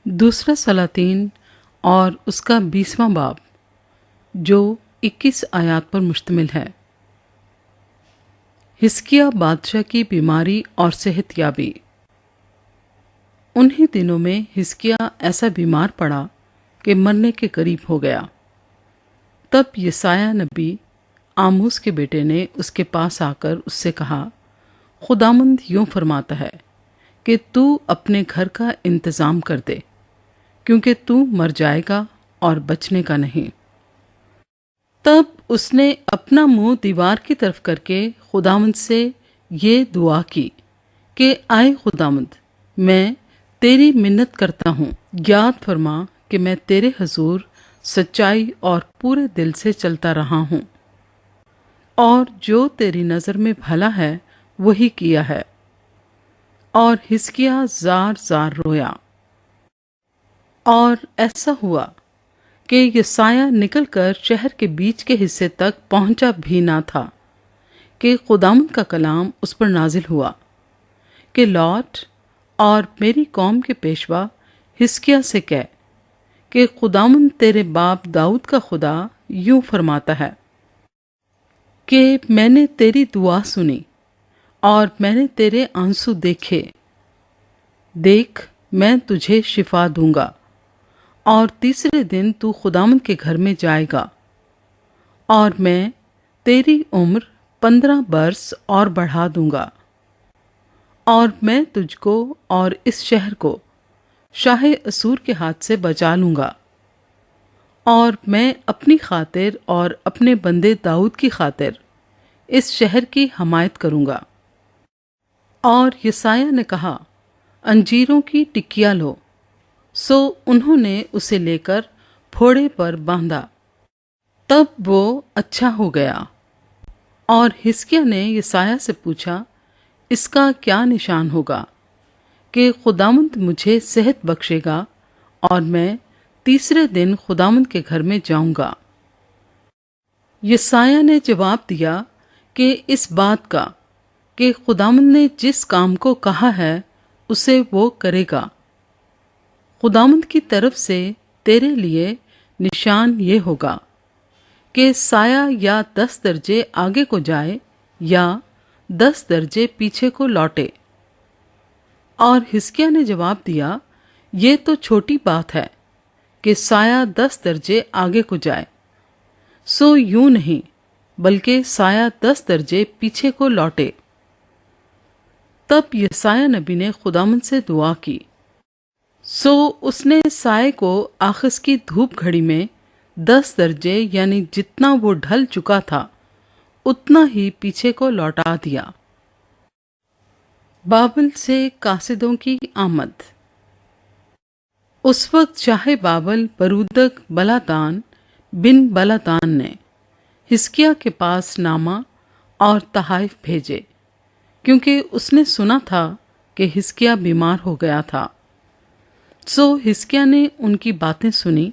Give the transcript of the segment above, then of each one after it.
دوسرا سلاطین اور اس کا 20واں باب جو 21 آیات پر مشتمل ہے۔ حزقیہ بادشاہ کی بیماری اور صحت یابی۔ انہی دنوں میں حزقیہ ایسا بیمار پڑا کہ مرنے کے قریب ہو گیا۔ تب یسایہ نبی آموس کے بیٹے نے اس کے پاس آ کر اس سے کہا، خداوند یوں فرماتا ہے کہ تو اپنے گھر کا انتظام کر دے، کیونکہ تو مر جائے گا اور بچنے کا نہیں۔ تب اس نے اپنا منہ دیوار کی طرف کر کے خداوند سے یہ دعا کی کہ آئے خداوند، میں تیری منت کرتا ہوں، یاد فرما کہ میں تیرے حضور سچائی اور پورے دل سے چلتا رہا ہوں، اور جو تیری نظر میں بھلا ہے وہی کیا ہے۔ اور حزقیہ زار زار رویا۔ اور ایسا ہوا کہ یسایہ نکل کر شہر کے بیچ کے حصے تک پہنچا بھی نہ تھا کہ خداوند کا کلام اس پر نازل ہوا کہ لوٹ اور میری قوم کے پیشوا حزقیہ سے کہہ کہ خداوند تیرے باپ داؤد کا خدا یوں فرماتا ہے کہ میں نے تیری دعا سنی اور میں نے تیرے آنسو دیکھے۔ دیکھ، میں تجھے شفا دوں گا، اور تیسرے دن تو خداوند کے گھر میں جائے گا، اور میں تیری عمر 15 برس اور بڑھا دوں گا، اور میں تجھ کو اور اس شہر کو شاہ اسور کے ہاتھ سے بچا لوں گا، اور میں اپنی خاطر اور اپنے بندے داؤد کی خاطر اس شہر کی حمایت کروں گا۔ اور یسایہ نے کہا، انجیروں کی ٹکیاں لو۔ سو انہوں نے اسے لے کر پھوڑے پر باندھا، تب وہ اچھا ہو گیا۔ اور حزقیہ نے یسایہ سے پوچھا، اس کا کیا نشان ہوگا کہ خداوند مجھے صحت بخشے گا اور میں تیسرے دن خداوند کے گھر میں جاؤں گا؟ یسایہ نے جواب دیا کہ اس بات کا کہ خداوند نے جس کام کو کہا ہے اسے وہ کرے گا۔ خداوند کی طرف سے تیرے لیے نشان یہ ہوگا کہ سایہ یا 10 درجے آگے کو جائے یا 10 درجے پیچھے کو لوٹے۔ اور حزقیہ نے جواب دیا، یہ تو چھوٹی بات ہے کہ سایہ 10 درجے آگے کو جائے، سو یوں نہیں بلکہ سایہ 10 درجے پیچھے کو لوٹے۔ تب یسایہ نبی نے خداوند سے دعا کی، سو اس نے سائے کو آخس کی دھوپ گھڑی میں 10 درجے یعنی جتنا وہ ڈھل چکا تھا اتنا ہی پیچھے کو لوٹا دیا۔ بابل سے قاصدوں کی آمد۔ اس وقت شاہ بابل برودک بلادان بن بلادان نے حزقیہ کے پاس نامہ اور تحائف بھیجے، کیونکہ اس نے سنا تھا کہ حزقیہ بیمار ہو گیا تھا۔ سو حزقیہ نے ان کی باتیں سنی،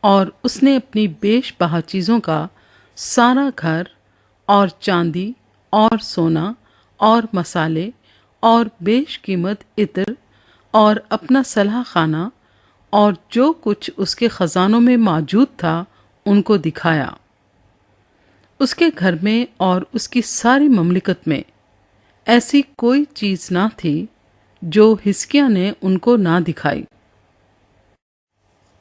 اور اس نے اپنی بیش بہا چیزوں کا سارا گھر اور چاندی اور سونا اور مسالے اور بیش قیمت عطر اور اپنا صلاح خانہ اور جو کچھ اس کے خزانوں میں موجود تھا ان کو دکھایا۔ اس کے گھر میں اور اس کی ساری مملکت میں ایسی کوئی چیز نہ تھی جو حزقیہ نے ان کو نہ دکھائی۔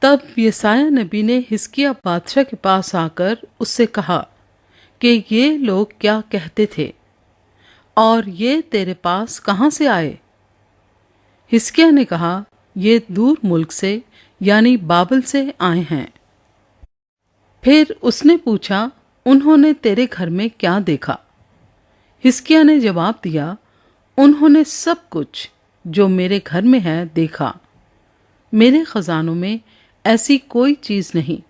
تب یسایہ نبی نے حزقیہ بادشاہ کے پاس آ کر اس سے کہا کہ یہ لوگ کیا کہتے تھے اور یہ تیرے پاس کہاں سے آئے؟ حزقیہ نے کہا، یہ دور ملک سے یعنی بابل سے آئے ہیں۔ پھر اس نے پوچھا، انہوں نے تیرے گھر میں کیا دیکھا؟ حزقیہ نے جواب دیا، انہوں نے سب کچھ جو میرے گھر میں ہے دیکھا۔ میرے خزانوں میں ایسی کوئی چیز نہیں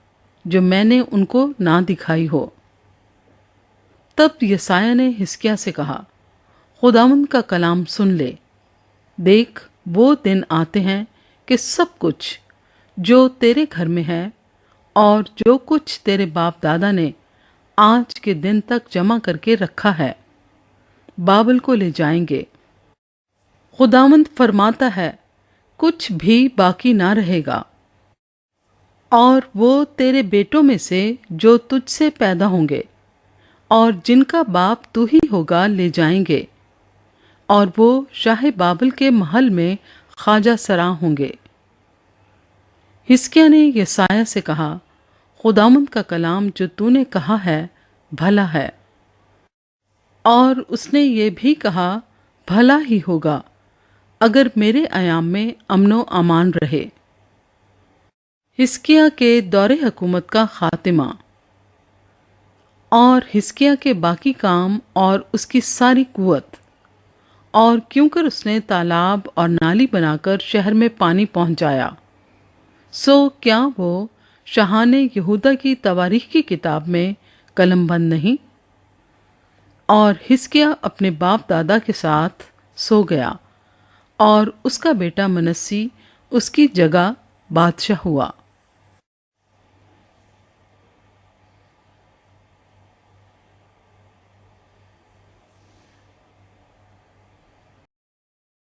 جو میں نے ان کو نہ دکھائی ہو۔ تب یسایہ نے حزقیہ سے کہا، خداوند کا کلام سن لے۔ دیکھ، وہ دن آتے ہیں کہ سب کچھ جو تیرے گھر میں ہے اور جو کچھ تیرے باپ دادا نے آج کے دن تک جمع کر کے رکھا ہے بابل کو لے جائیں گے۔ خداوند فرماتا ہے کچھ بھی باقی نہ رہے گا، اور وہ تیرے بیٹوں میں سے جو تجھ سے پیدا ہوں گے اور جن کا باپ تو ہی ہوگا لے جائیں گے، اور وہ شاہ بابل کے محل میں خواجہ سراں ہوں گے۔ حزقیہ نے یسایہ سے کہا، خداوند کا کلام جو تو نے کہا ہے بھلا ہے، اور اس نے یہ بھی کہا بھلا ہی ہوگا اگر میرے ایام میں امن و امان رہے۔ حزقیہ کے دور حکومت کا خاتمہ۔ اور حزقیہ کے باقی کام اور اس کی ساری قوت، اور کیوں کر اس نے تالاب اور نالی بنا کر شہر میں پانی پہنچایا، سو کیا وہ شاہان یہودا کی تواریخ کی کتاب میں قلم بند نہیں؟ اور حزقیہ اپنے باپ دادا کے ساتھ سو گیا، اور اس کا بیٹا منسی اس کی جگہ بادشاہ ہوا۔